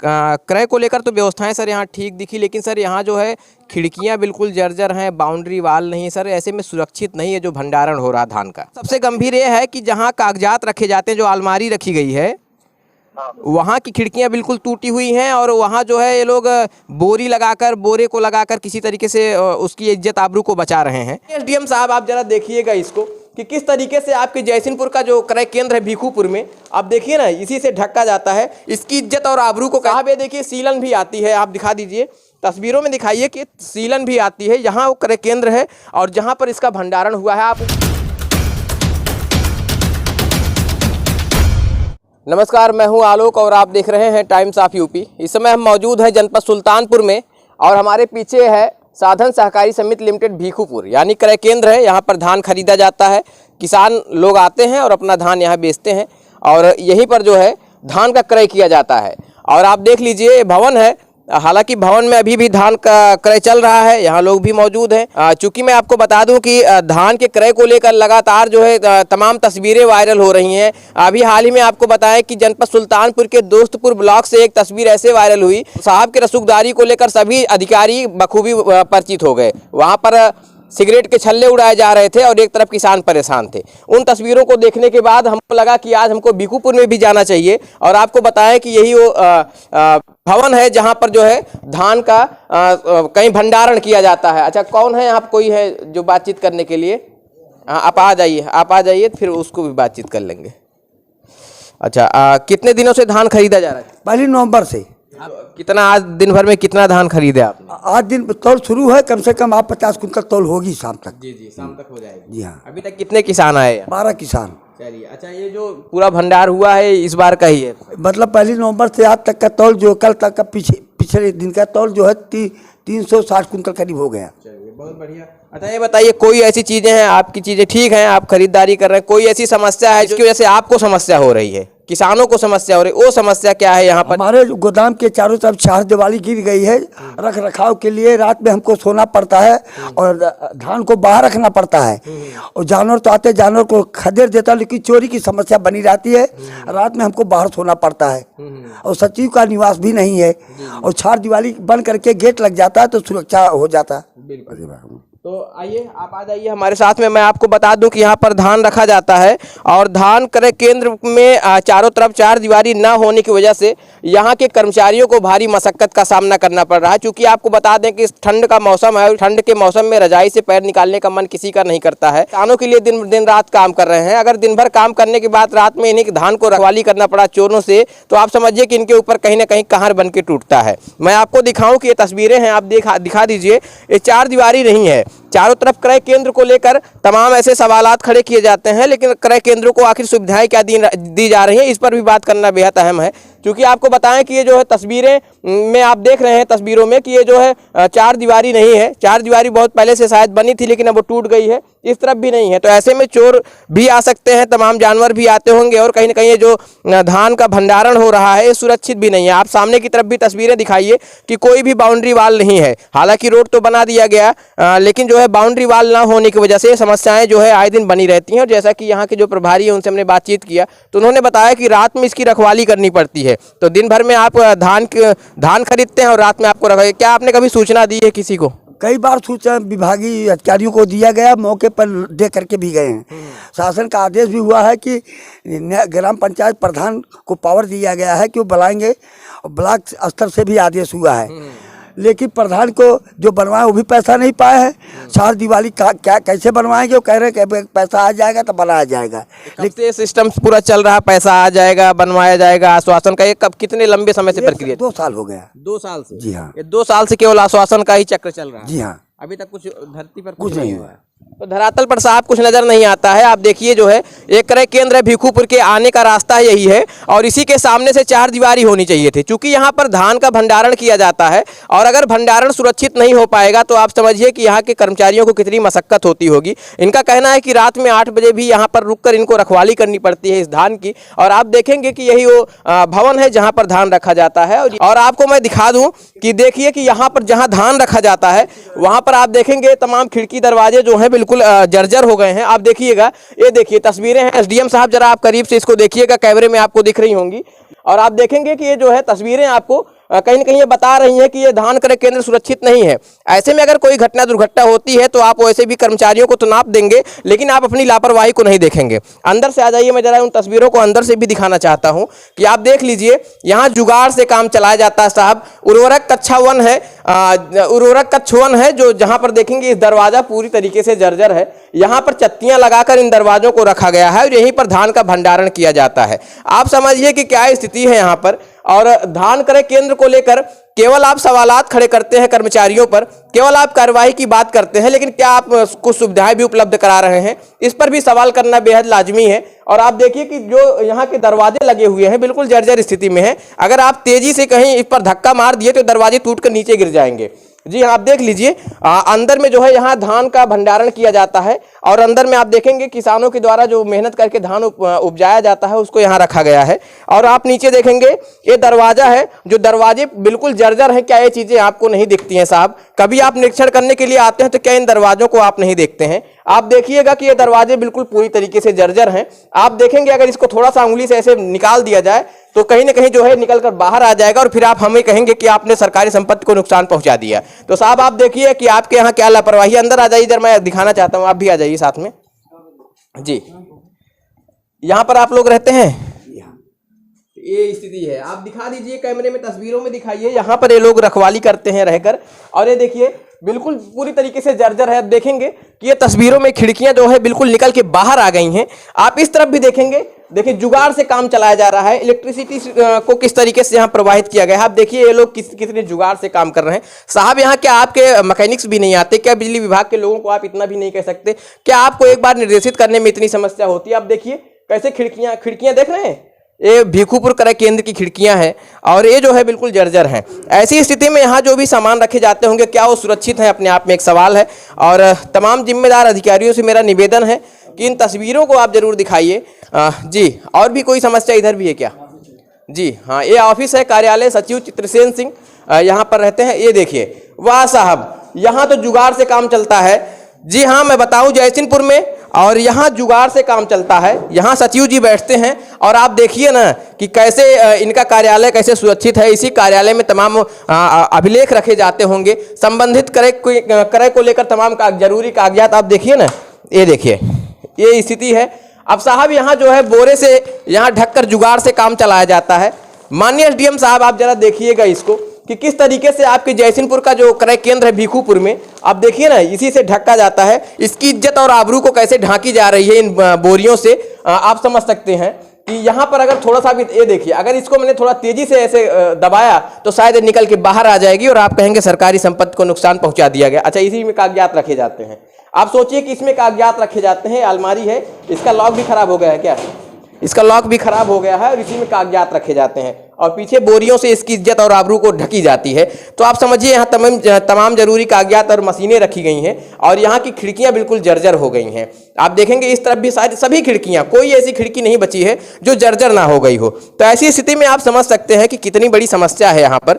क्रय को लेकर तो व्यवस्थाएं सर यहाँ ठीक दिखी, लेकिन सर यहाँ जो है खिड़कियाँ बिल्कुल जर्जर हैं, बाउंड्री वाल नहीं है सर, ऐसे में सुरक्षित नहीं है जो भंडारण हो रहा धान का। सबसे गंभीर ये है कि जहाँ कागजात रखे जाते हैं, जो अलमारी रखी गई है, वहाँ की खिड़कियाँ बिल्कुल टूटी हुई हैं और वहाँ जो है ये लोग बोरे को लगाकर किसी तरीके से उसकी इज्जत आबरू को बचा रहे हैं। एसडीएम साहब, आप जरा देखिएगा इसको कि किस तरीके से आपके जयसिंहपुर का जो क्रय केंद्र है भीखूपुर में, आप देखिए ना, इसी से ढका जाता है, इसकी इज्जत और आबरू को कहाँ पे देखिए सीलन भी आती है। आप दिखा दीजिए, तस्वीरों में दिखाइए कि सीलन भी आती है। यहाँ वो क्रय केंद्र है और जहाँ पर इसका भंडारण हुआ है। आप नमस्कार, मैं हूं आलोक और आप देख रहे हैं टाइम्स ऑफ यूपी। इस समय हम मौजूद हैं जनपद सुल्तानपुर में और हमारे पीछे है साधन सहकारी समिति लिमिटेड भीखूपुर, यानी क्रय केंद्र है। यहाँ पर धान खरीदा जाता है, किसान लोग आते हैं और अपना धान यहाँ बेचते हैं और यहीं पर जो है धान का क्रय किया जाता है। और आप देख लीजिए, भवन है, हालांकि भवन में अभी भी धान का क्रय चल रहा है, यहाँ लोग भी मौजूद हैं। चूंकि मैं आपको बता दूं कि धान के क्रय को लेकर लगातार जो है तमाम तस्वीरें वायरल हो रही हैं। अभी हाल ही में आपको बताएं कि जनपद सुल्तानपुर के दोस्तपुर ब्लॉक से एक तस्वीर ऐसे वायरल हुई, साहब के रसूखदारी को लेकर सभी अधिकारी बखूबी परिचित हो गए। वहाँ पर सिगरेट के छल्ले उड़ाए जा रहे थे और एक तरफ किसान परेशान थे। उन तस्वीरों को देखने के बाद हमको लगा कि आज हमको भीखूपुर में भी जाना चाहिए और आपको बताएं कि यही वो भवन है जहां पर जो है धान का कहीं भंडारण किया जाता है। अच्छा, कौन है यहाँ, कोई है जो बातचीत करने के लिए? आप आ जाइए, फिर उसको भी बातचीत कर लेंगे। अच्छा, कितने दिनों से धान खरीदा जा रहा है? 1 नवंबर से। कितना आज दिन भर में कितना धान खरीदे आपने? आज दिन तौल शुरू है, कम से कम आप 50 कुंटल तौल होगी शाम तक। जी, शाम तक हो जाएगी। जी हाँ। अभी तक कितने किसान आए? 12 किसान। चलिए, अच्छा, ये जो पूरा भंडार हुआ है इस बार का ही है? मतलब 1 नवंबर से आज तक का तौल जो कल तक का पिछले दिन का तौल जो है 360 कुंटल करीब हो गया। चलिए, बहुत बढ़िया। अच्छा, ये बताइए, कोई ऐसी चीजें हैं, आपकी चीजें ठीक हैं, आप खरीदारी कर रहे हैं, कोई ऐसी समस्या है जिसकी वजह से आपको समस्या हो रही है, किसानों को समस्या हो रही है? वो समस्या क्या है यहाँ पर? हमारे गोदाम के चारों तरफ 4 दिवाली गिर गई है। रख रखाव के लिए रात में हमको सोना पड़ता है और धान को बाहर रखना पड़ता है और जानवर तो आते, जानवर को खदेड़ देता, लेकिन चोरी की समस्या बनी रहती है। रात में हमको बाहर सोना पड़ता है और सचिव का निवास भी नहीं है और 4 दिवाली बंद करके गेट लग जाता है तो सुरक्षा हो जाता है। तो आइए, आप आ जाइए हमारे साथ में। मैं आपको बता दूं कि यहाँ पर धान रखा जाता है और धान क्रय केंद्र में चारों तरफ 4 दीवारी ना होने की वजह से यहाँ के कर्मचारियों को भारी मशक्कत का सामना करना पड़ रहा है। क्योंकि आपको बता दें कि ठंड का मौसम है और ठंड के मौसम में रजाई से पैर निकालने का मन किसी का नहीं करता है। किसानों के लिए दिन रात काम कर रहे हैं। अगर दिन भर काम करने के बाद रात में इन्हें धान को रखवाली करना पड़ा चोरों से, तो आप समझिए कि इनके ऊपर कहीं ना कहीं कहर बन के टूटता है। मैं आपको दिखाऊं कि ये तस्वीरें हैं, आप दिखा दीजिए। ये 4 दीवारी नहीं है। चारों तरफ क्रय केंद्र को लेकर तमाम ऐसे सवालात खड़े किए जाते हैं, लेकिन क्रय केंद्रों को आखिर सुविधाएं क्या दी जा रही हैं, इस पर भी बात करना बेहद अहम है। क्योंकि आपको बताएं कि ये जो है तस्वीरें में आप देख रहे हैं तस्वीरों में कि ये जो है 4 दीवारी नहीं है। 4 दीवारी बहुत पहले से शायद बनी थी, लेकिन अब वो टूट गई है। इस तरफ भी नहीं है, तो ऐसे में चोर भी आ सकते हैं, तमाम जानवर भी आते होंगे और कहीं ना कहीं ये जो धान का भंडारण हो रहा है ये सुरक्षित भी नहीं है। आप सामने की तरफ भी तस्वीरें दिखाइए कि कोई भी बाउंड्री वाल नहीं है। हालांकि रोड तो बना दिया गया, लेकिन जो है बाउंड्री वाल ना होने की वजह से समस्याएं जो है आए दिन बनी रहती हैं। और जैसा कि यहाँ के जो प्रभारी हैं उनसे हमने बातचीत किया तो उन्होंने बताया कि रात में इसकी रखवाली करनी पड़ती है। तो दिन भर में आप धान खरीदते हैं और रात में आपको रखा। क्या आपने कभी सूचना दी है किसी को? कई बार सूचना विभागीय अधिकारियों को दिया गया, मौके पर दे करके भी गए हैं। शासन का आदेश भी हुआ है कि ग्राम पंचायत प्रधान को पावर दिया गया है कि वो बुलाएंगे और ब्लॉक स्तर से भी आदेश हुआ है। लेकिन प्रधान को जो बनवाए वो भी पैसा नहीं पाए हैं। 4 दिवाली क्या कैसे बनवाएंगे? वो कह रहे हैं कि पैसा आ जाएगा तो बनाया जाएगा। लेकिन ये सिस्टम पूरा चल रहा है, पैसा आ जाएगा, बनवाया जाएगा, आश्वासन का। ये कब, कितने लंबे समय से प्रक्रिया? 2 साल हो गया। 2 साल से? जी हाँ। ये 2 साल से केवल आश्वासन का ही चक्र चल रहा है? जी हाँ। अभी तक कुछ धरती पर कुछ नहीं हुआ है। तो धरातल पर साहब कुछ नजर नहीं आता है। आप देखिए, जो है एक क्रय केंद्र है, भीखूपुर के आने का रास्ता यही है और इसी के सामने से 4 दीवारी होनी चाहिए थी। चूंकि यहाँ पर धान का भंडारण किया जाता है और अगर भंडारण सुरक्षित नहीं हो पाएगा तो आप समझिए कि यहाँ के कर्मचारियों को कितनी मशक्कत होती होगी। इनका कहना है कि रात में 8 बजे भी यहाँ पर रुककर इनको रखवाली करनी पड़ती है इस धान की। और आप देखेंगे कि यही वो भवन है जहाँ पर धान रखा जाता है। और आपको मैं दिखा दूं कि देखिए कि यहाँ पर जहाँ धान रखा जाता है वहाँ पर आप देखेंगे तमाम खिड़की दरवाजे जो हैं बिल्कुल जर्जर हो गए हैं। आप देखिएगा, ये देखिए तस्वीरें हैं। एसडीएम साहब, जरा आप करीब से इसको देखिएगा, कैमरे में आपको दिख रही होंगी। और आप देखेंगे कि ये जो है तस्वीरें आपको कहीं न कहीं ये बता रही हैं कि ये धान क्रय केंद्र सुरक्षित नहीं है। ऐसे में अगर कोई घटना दुर्घटना होती है तो आप वैसे भी कर्मचारियों को तो नाप देंगे, लेकिन आप अपनी लापरवाही को नहीं देखेंगे। अंदर से आ जाइए, मैं जरा उन तस्वीरों को अंदर से भी दिखाना चाहता हूं कि आप देख लीजिए, यहाँ जुगाड़ से काम चलाया जाता है साहब। उर्वरक कक्षा 1 है, उर्वरक कक्ष 1 है, जो जहां पर देखेंगे इस दरवाजा पूरी तरीके से जर्जर है। यहाँ पर चत्तियां लगाकर इन दरवाजों को रखा गया है और यहीं पर धान का भंडारण किया जाता है। आप समझिए कि क्या स्थिति है यहाँ पर। और धान क्रय केंद्र को लेकर केवल आप सवालात खड़े करते हैं कर्मचारियों पर, केवल आप कार्रवाई की बात करते हैं, लेकिन क्या आप कुछ सुविधाएं भी उपलब्ध करा रहे हैं, इस पर भी सवाल करना बेहद लाजमी है। और आप देखिए कि जो यहाँ के दरवाजे लगे हुए हैं बिल्कुल जर्जर स्थिति में है। अगर आप तेजी से कहीं इस पर धक्का मार दिए तो दरवाजे टूटकर नीचे गिर जाएंगे। जी हाँ, आप देख लीजिए, अंदर में जो है यहाँ धान का भंडारण किया जाता है और अंदर में आप देखेंगे किसानों के द्वारा जो मेहनत करके धान उपजाया जाता है उसको यहाँ रखा गया है। और आप नीचे देखेंगे ये दरवाजा है, जो दरवाजे बिल्कुल जर्जर हैं। क्या ये चीजें आपको नहीं दिखती हैं साहब? कभी आप निरीक्षण करने के लिए आते हैं तो क्या इन दरवाजों को आप नहीं देखते हैं? आप देखिएगा कि ये दरवाजे बिल्कुल पूरी तरीके से जर्जर हैं। आप देखेंगे अगर इसको थोड़ा सा उंगली से ऐसे निकाल दिया जाए तो कहीं ना कहीं जो है निकल कर बाहर आ जाएगा और फिर आप हमें कहेंगे कि आपने सरकारी संपत्ति को नुकसान पहुंचा दिया। तो साहब आप देखिए कि आपके यहाँ क्या लापरवाही। अंदर आ जाइए, इधर मैं दिखाना चाहता हूँ, आप भी आ जाइए साथ में। जी, यहाँ पर आप लोग रहते हैं, ये स्थिति है। आप दिखा दीजिए कैमरे में, तस्वीरों में दिखाइए। यहाँ पर ये लोग रखवाली करते हैं रहकर, और ये देखिए बिल्कुल पूरी तरीके से जर्जर है। आप देखेंगे कि ये तस्वीरों में खिड़कियां जो है बिल्कुल निकल के बाहर आ गई हैं। आप इस तरफ भी देखेंगे, देखिए जुगाड़ से काम चलाया जा रहा है। इलेक्ट्रिसिटी को किस तरीके से यहाँ प्रवाहित किया गया है। आप देखिए ये लोग कितने जुगाड़ से काम कर रहे हैं। साहब यहाँ क्या आपके मैकेनिक्स भी नहीं आते? क्या बिजली विभाग के लोगों को आप इतना भी नहीं कह सकते? क्या आपको एक बार निर्देशित करने में इतनी समस्या होती है? आप देखिए कैसे खिड़कियां देख रहे हैं, ये भीखूपुर क्रय केंद्र की खिड़कियां हैं और ये जो है बिल्कुल जर्जर हैं। ऐसी स्थिति में यहाँ जो भी सामान रखे जाते होंगे क्या वो सुरक्षित हैं? अपने आप में एक सवाल है। और तमाम जिम्मेदार अधिकारियों से मेरा निवेदन है कि इन तस्वीरों को आप जरूर दिखाइए। जी, और भी कोई समस्या इधर भी है क्या? जी हाँ, ये ऑफिस है, कार्यालय सचिव चित्रसेन सिंह यहाँ पर रहते हैं। ये देखिए, वाह साहब, यहाँ तो जुगाड़ से काम चलता है। जी हाँ, मैं बताऊं जयसिंहपुर में और यहाँ जुगाड़ से काम चलता है। यहाँ सचिव जी बैठते हैं और आप देखिए ना कि कैसे इनका कार्यालय कैसे सुरक्षित है। इसी कार्यालय में तमाम अभिलेख रखे जाते होंगे, संबंधित क्रय को लेकर तमाम जरूरी कागजात। आप देखिए ना, ये देखिए ये स्थिति है। अब साहब यहाँ जो है बोरे से यहाँ ढककर जुगाड़ से काम चलाया जाता है। माननीय एसडीएम साहब आप जरा देखिएगा इसको कि किस तरीके से आपके जयसिंहपुर का जो क्रय केंद्र है भीखूपुर में, आप देखिए ना इसी से ढका जाता है। इसकी इज्जत और आबरू को कैसे ढांकी जा रही है इन बोरियों से। आप समझ सकते हैं कि यहाँ पर अगर थोड़ा सा भी, ये देखिए अगर इसको मैंने थोड़ा तेजी से ऐसे दबाया तो शायद निकल के बाहर आ जाएगी और आप कहेंगे सरकारी संपत्ति को नुकसान पहुंचा दिया गया। अच्छा, इसी में कागजात रखे जाते हैं। आप सोचिए कि इसमें कागजात रखे जाते हैं, अलमारी है, इसका लॉक भी खराब हो गया है क्या? इसका लॉक भी खराब हो गया है और इसी में कागजात रखे जाते हैं और पीछे बोरियों से इसकी इज्जत और आबरू को ढकी जाती है। तो आप समझिए यहाँ तमाम जरूरी कागजात और मशीनें रखी गई हैं और यहाँ की खिड़कियाँ बिल्कुल जर्जर हो गई हैं। आप देखेंगे इस तरफ भी सारी सभी खिड़कियाँ, कोई ऐसी खिड़की नहीं बची है जो जर्जर ना हो गई हो। तो ऐसी स्थिति में आप समझ सकते हैं कि कितनी बड़ी समस्या है यहाँ पर।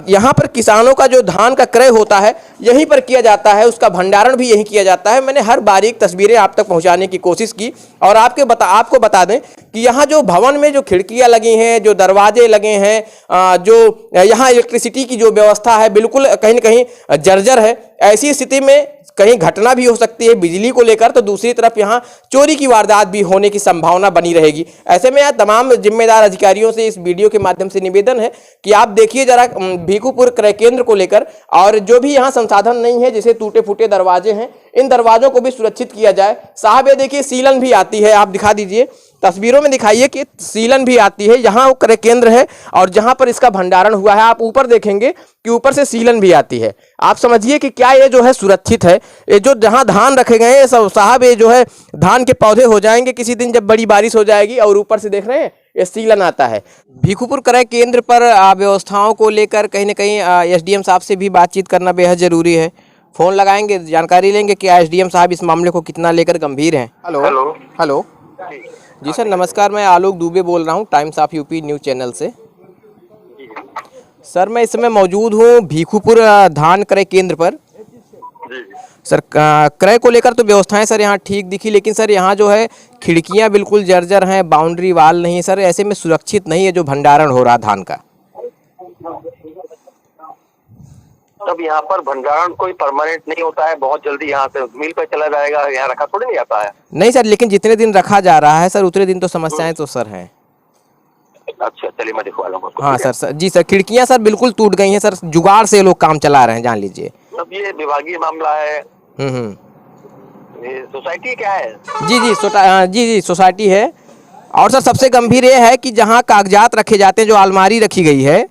यहाँ पर किसानों का जो धान का क्रय होता है यहीं पर किया जाता है, उसका भंडारण भी यहीं किया जाता है। मैंने हर बारीक तस्वीरें आप तक पहुँचाने की कोशिश की और आपको बता दें कि यहाँ जो भवन में जो खिड़कियाँ लगी हैं, जो दरवाजे लगे हैं, जो यहाँ इलेक्ट्रिसिटी की जो व्यवस्था है बिल्कुल कहीं न कहीं जर्जर है। ऐसी स्थिति में कहीं घटना भी हो सकती है बिजली को लेकर, तो दूसरी तरफ यहाँ चोरी की वारदात भी होने की संभावना बनी रहेगी। ऐसे में तमाम जिम्मेदार अधिकारियों से इस वीडियो के माध्यम से निवेदन है कि आप देखिए जरा भीखूपुर क्रय केंद्र को लेकर, और जो भी यहाँ संसाधन नहीं है, जैसे टूटे फूटे दरवाजे हैं, इन दरवाजों को भी सुरक्षित किया जाए। साहब ये देखिए सीलन भी आती है, आप दिखा दीजिए, तस्वीरों में दिखाइए कि सीलन भी आती है। यहाँ वो क्रय केंद्र है और जहाँ पर इसका भंडारण हुआ है, आप ऊपर देखेंगे कि ऊपर से सीलन भी आती है। आप समझिए कि क्या ये जो है सुरक्षित है। ये जो जहाँ धान रखे गए हैं साहब, ये जो है धान के पौधे हो जाएंगे किसी दिन जब बड़ी बारिश हो जाएगी, और ऊपर से देख रहे हैं ये सीलन आता है। भीखूपुर क्रय केंद्र पर व्यवस्थाओं को लेकर कहीं ना कहीं एसडीएम साहब से भी बातचीत करना बेहद जरूरी है। फोन लगाएंगे, जानकारी लेंगे कि एसडीएम साहब इस मामले को कितना लेकर गंभीर हैं। हेलो जी सर, नमस्कार। मैं आलोक दुबे बोल रहा हूँ times of UP news channel से। सर मैं इस समय मौजूद हूँ भीखूपुर धान क्रय केंद्र पर। सर क्रय को लेकर तो व्यवस्थाएं सर यहाँ ठीक दिखी, लेकिन सर यहाँ जो है खिड़कियाँ बिल्कुल जर्जर हैं, बाउंड्री वाल नहीं है सर, ऐसे में सुरक्षित नहीं है जो भंडारण हो रहा धान का। तब यहाँ पर भंडारण कोई परमानेंट नहीं होता है, बहुत जल्दी यहाँ से मिल पे चला जाएगा, यहाँ रखा थोड़ी नहीं जाता है। नहीं सर, लेकिन जितने दिन रखा जा रहा है सर उतने दिन तो समस्याएं तो सर हैं। अच्छा चलिए मैं दिखवा लूँगा। हाँ सर जी सर, खिड़कियां सर बिल्कुल टूट गई हैं सर, जुगाड़ से लोग काम चला रहे हैं, जान लीजिए। अब ये विभागीय मामला है। हम्म। ये सोसाइटी क्या है? जी सोसाइटी है। और सर सबसे गंभीर ये है कि जहाँ कागजात रखे जाते हैं, जो अलमारी रखी गई है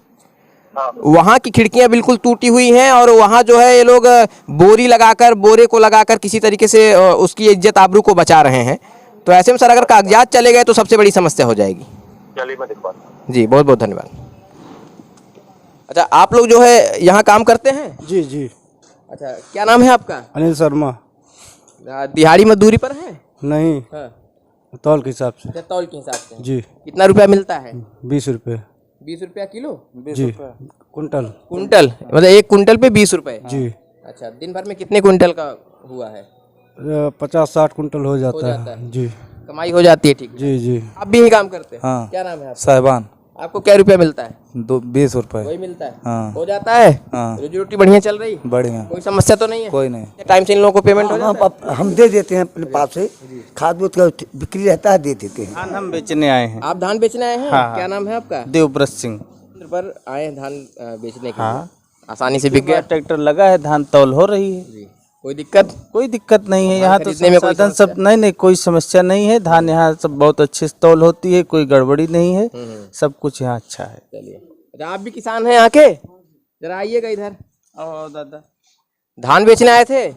वहाँ की खिड़कियां बिल्कुल टूटी हुई हैं, और वहाँ जो है ये लोग बोरे को लगाकर किसी तरीके से उसकी इज्जत आबरू को बचा रहे हैं। तो ऐसे में सर अगर कागजात चले गए तो सबसे बड़ी समस्या हो जाएगी। चलिए मैं दिखवाता हूँ। जी बहुत बहुत धन्यवाद। अच्छा, आप लोग जो है यहाँ काम करते हैं? जी जी। अच्छा, क्या नाम है आपका? अनिल शर्मा। दिहाड़ी मजदूरी पर है? नहीं, हाँ। तौल के हिसाब से। अच्छा, तौल के हिसाब से। जी। कितना रुपया मिलता है? 20 रुपये। 20 रुपया किलो? जी। कुंटल। कुंटल मतलब 1 कुंटल पे 20 रुपए? जी। अच्छा, दिन भर में कितने कुंटल का हुआ है? 50-60 कुंटल हो जाता है। जी। कमाई हो जाती है? ठीक। जी जी। आप भी यही काम करते हैं? हाँ। क्या नाम है आपका? साहिबान। आपको क्या रुपया मिलता है? 20 रुपये। वही मिलता है? हाँ। हो जाता है? हाँ। रोजी रोटी बढ़िया चल रही? बढ़िया। कोई समस्या तो नहीं है? कोई नहीं। टाइम से इन लोगों को पेमेंट हो जाता है? हम दे देते हैं अपने पास से, खाद दूध का बिक्री रहता है, दे देते हैं। धान हम बेचने आए हैं। आप धान बेचने आए हैं? हाँ। क्या नाम है आपका? देवव्रत सिंह। पर आए हैं धान बेचने के लिए। हाँ। आसानी से बिक गया? ट्रैक्टर लगा है, धान तौल हो रही है। जी। कोई दिक्कत? कोई दिक्कत नहीं है यहाँ तो, खरीदने में कोई संसाधन सब नहीं कोई समस्या नहीं है। धान यहाँ सब बहुत अच्छे से तौल होती है, कोई गड़बड़ी नहीं है, सब कुछ यहाँ अच्छा है। चलिए, अच्छा आप भी किसान हैं यहाँ के? जरा आइएगा इधर। दादा धान बेचने आए थे?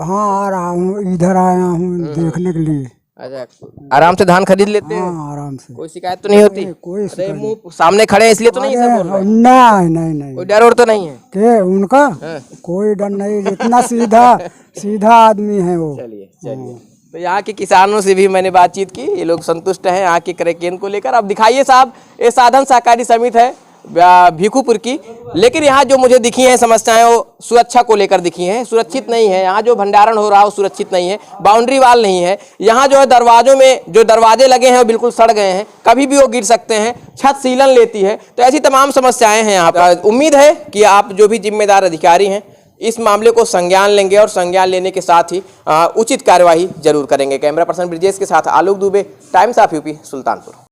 हाँ, आ रहा हूँ, इधर आया हूँ देखने के लिए। अच्छा, आराम से धान खरीद लेते हैं? हाँ, आराम से। कोई शिकायत तो नहीं होती? कोई अरे मुंह सामने खड़े हैं इसलिए तो नहीं सब बोल रहे हैं? नहीं नहीं नहीं। कोई डर और तो नहीं है? के उनका हाँ। कोई डर नहीं, इतना सीधा सीधा आदमी है वो। चलिए चलिए। तो यहाँ के किसानों से भी मैंने बातचीत की, ये लोग संतुष्ट हैं यहाँ के क्रय केंद्र को लेकर। अब दिखाइए साहब, ये साधन सहकारी समिति है भीखूपुर की, लेकिन यहाँ जो मुझे दिखी हैं समस्याएं वो सुरक्षा को लेकर दिखी हैं। सुरक्षित नहीं है यहाँ, जो भंडारण हो रहा है वो सुरक्षित नहीं है, बाउंड्री वाल नहीं है यहाँ, जो है दरवाजों में जो दरवाजे लगे हैं वो बिल्कुल सड़ गए हैं, कभी भी वो गिर सकते हैं, छत सीलन लेती है। तो ऐसी तमाम समस्याएं हैं यहाँ पर। उम्मीद है कि आप जो भी जिम्मेदार अधिकारी हैं इस मामले को संज्ञान लेंगे, और संज्ञान लेने के साथ ही उचित कार्यवाही जरूर करेंगे। कैमरा पर्सन ब्रिजेश के साथ Alok Dubey, Times of UP, Sultanpur.